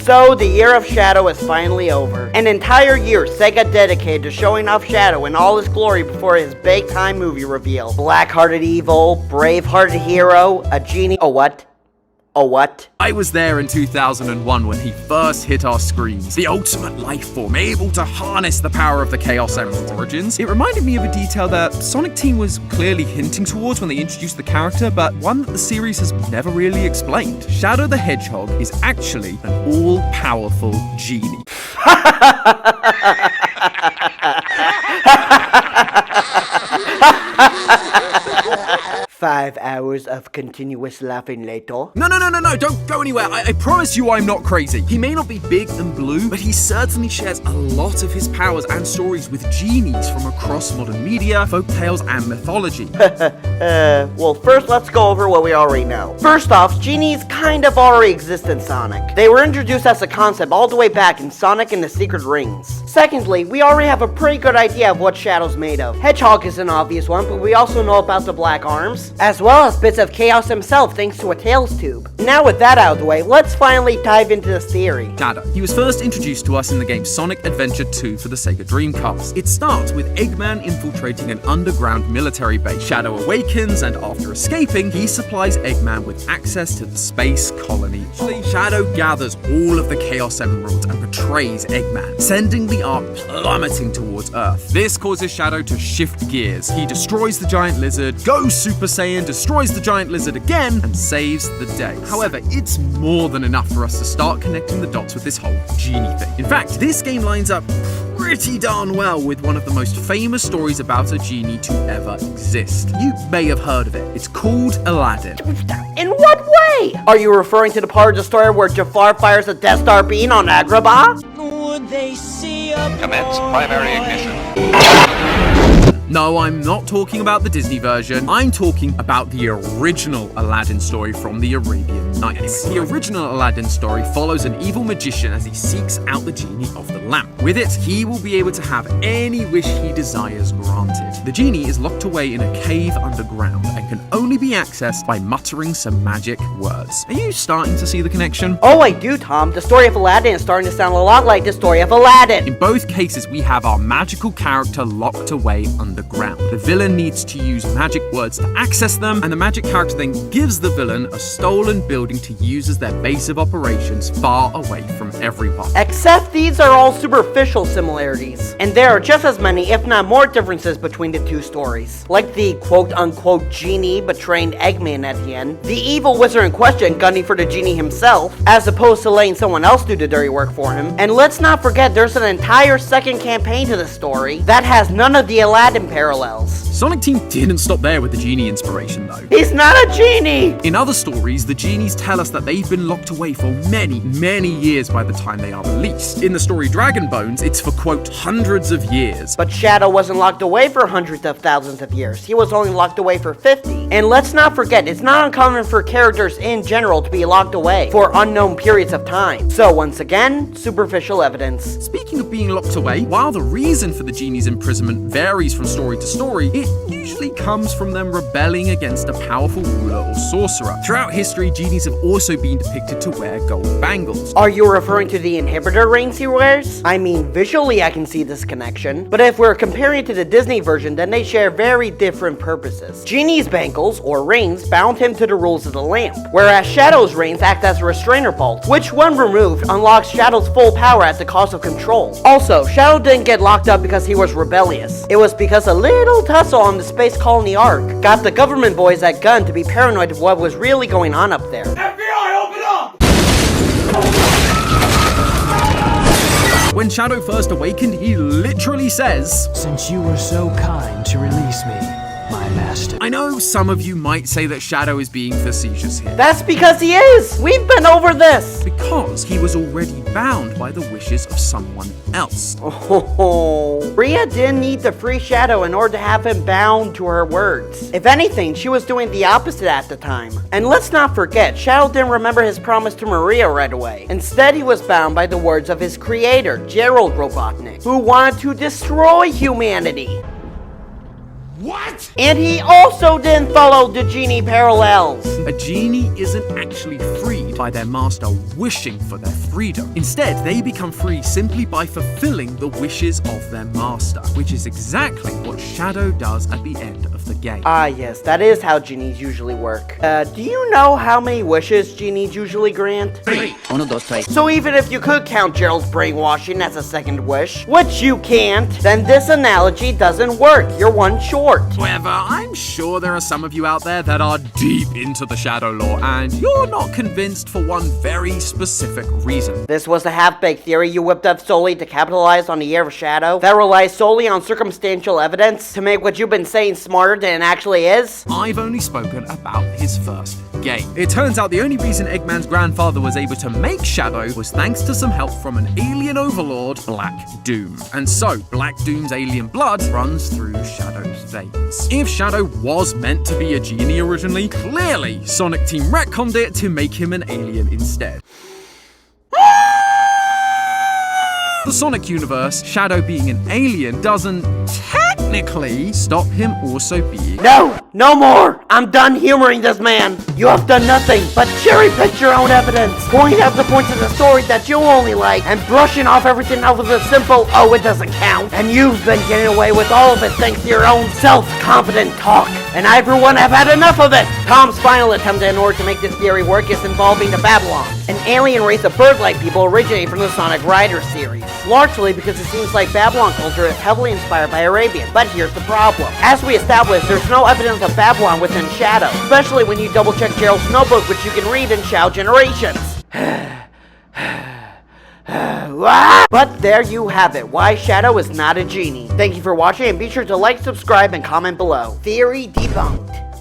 So, the year of Shadow is finally over. An entire year Sega dedicated to showing off Shadow in all his glory before his big-time movie reveal. Black-hearted evil, brave-hearted hero, a genie— Oh, what? Oh, what? I was there in 2001 when he first hit our screens. The ultimate life form, able to harness the power of the Chaos Emerald. Origins. It reminded me of a detail that Sonic Team was clearly hinting towards when they introduced the character, but one that the series has never really explained. Shadow the Hedgehog is actually an all-powerful genie. 5 hours of continuous laughing later. No, don't go anywhere. I promise you I'm not crazy. He may not be big and blue, but he certainly shares a lot of his powers and stories with genies from across modern media, folktales, and mythology. Well, first let's go over what we already know. First off, genies kind of already exist in Sonic. They were introduced as a concept all the way back in Sonic and the Secret Rings. Secondly, we already have a pretty good idea of what Shadow's made of. Hedgehog is an obvious one, but we also know about the black arms, as well as bits of Chaos himself thanks to a Tails tube. Now with that out of the way, let's finally dive into this theory. Shadow. He was first introduced to us in the game Sonic Adventure 2 for the Sega Dreamcast. It starts with Eggman infiltrating an underground military base. Shadow awakens, and after escaping, he supplies Eggman with access to the space colony. Shadow gathers all of the Chaos Emeralds and betrays Eggman, sending the Ark plummeting towards Earth. This causes Shadow to shift gears. He destroys the giant lizard, goes Super Saiyan, destroys the giant lizard again, and saves the day. However, it's more than enough for us to start connecting the dots with this whole genie thing. In fact, this game lines up pretty darn well with one of the most famous stories about a genie to ever exist. You may have heard of it. It's called Aladdin. In what way? Are you referring to the part of the story where Jafar fires a Death Star beam on Agrabah? Would they see Commence primary ignition. No, I'm not talking about the Disney version. I'm talking about the original Aladdin story from the Arabian Nights. The original Aladdin story follows an evil magician as he seeks out the genie of the lamp. With it, he will be able to have any wish he desires granted. The genie is locked away in a cave underground and can only be accessed by muttering some magic words. Are you starting to see the connection? Oh, I do, Tom. The story of Aladdin is starting to sound a lot like the story of Aladdin. In both cases, we have our magical character locked away underground. The villain needs to use magic words to access them, and the magic character then gives the villain a stolen building to use as their base of operations far away from everyone. Except these are all superficial similarities, and there are just as many, if not more, differences between the two stories. Like the quote-unquote genie betraying Eggman at the end, the evil wizard in question gunning for the genie himself, as opposed to letting someone else do the dirty work for him. And let's not forget there's an entire second campaign to the story that has none of the Aladdin parallels. Sonic Team didn't stop there with the genie inspiration though. He's not a genie! In other stories, the genies tell us that they've been locked away for many years by the time they are released. In the story Dragon Bones, it's for quote hundreds of years. But Shadow wasn't locked away for hundreds of thousands of years. He was only locked away for 50. And let's not forget, it's not uncommon for characters in general to be locked away for unknown periods of time. So once again, superficial evidence. Speaking of being locked away, while the reason for the genie's imprisonment varies from story to story, it usually comes from them rebelling against a powerful ruler or sorcerer. Throughout history, genies have also been depicted to wear gold bangles. Are you referring to the inhibitor rings he wears? I mean, visually I can see this connection, but if we're comparing it to the Disney version, then they share very different purposes. Genie's bangles, or rings, bound him to the rules of the lamp, whereas Shadow's rings act as a restrainer bolt, which when removed, unlocks Shadow's full power at the cost of control. Also, Shadow didn't get locked up because he was rebellious. It was because a little tussle on the space colony Ark got the government boys at gun to be paranoid of what was really going on up there. FBI, open up! When Shadow first awakened, he literally says, "Since you were so kind to release me, my master." I know some of you might say that Shadow is being facetious here. That's because he is! We've been over this! Because he was already bound by the wishes of someone else. Oh, Rhea didn't need to free Shadow in order to have him bound to her words. If anything, she was doing the opposite at the time. And let's not forget, Shadow didn't remember his promise to Maria right away. Instead, he was bound by the words of his creator, Gerald Robotnik, who wanted to destroy humanity. What? And he also didn't follow the Genie parallels. A genie isn't actually freed by their master wishing for their freedom. Instead, they become free simply by fulfilling the wishes of their master, which is exactly what Shadow does at the end of the game. Ah, yes, that is how genies usually work. Do you know how many wishes genies usually grant? 1, 2, 3. So even if you could count Gerald's brainwashing as a second wish, which you can't, then this analogy doesn't work. You're one short. However, I'm sure there are some of you out there that are deep into the Shadow lore, and you're not convinced for one very specific reason. This was a half-baked theory you whipped up solely to capitalize on the year of Shadow that relies solely on circumstantial evidence to make what you've been saying smarter than it actually is? I've only spoken about his first game. It turns out the only reason Eggman's grandfather was able to make Shadow was thanks to some help from an alien overlord, Black Doom. And so, Black Doom's alien blood runs through Shadow's veins. If Shadow was meant to be a genie originally, clearly Sonic Team retconned it to make him an alien instead. The Sonic universe, Shadow being an alien doesn't technically stop him also being... No! No more! I'm done humoring this man! You have done nothing but cherry-pick your own evidence, pointing out the points of the story that you only like, and brushing off everything else with a simple, oh, it doesn't count. And you've been getting away with all of it thanks to your own self-confident talk. And I, for one, have had enough of it! Tom's final attempt in order to make this theory work is involving the Babylon, an alien race of bird-like people originating from the Sonic Riders series. Largely because it seems like Babylon culture is heavily inspired by Arabian. But here's the problem. As we established, there's no evidence of Babylon within Shadow, especially when you double-check Gerald's notebook, which you can read in Shadow Generations. But there you have it, why Shadow is not a genie. Thank you for watching, and be sure to like, subscribe, and comment below. Theory debunked.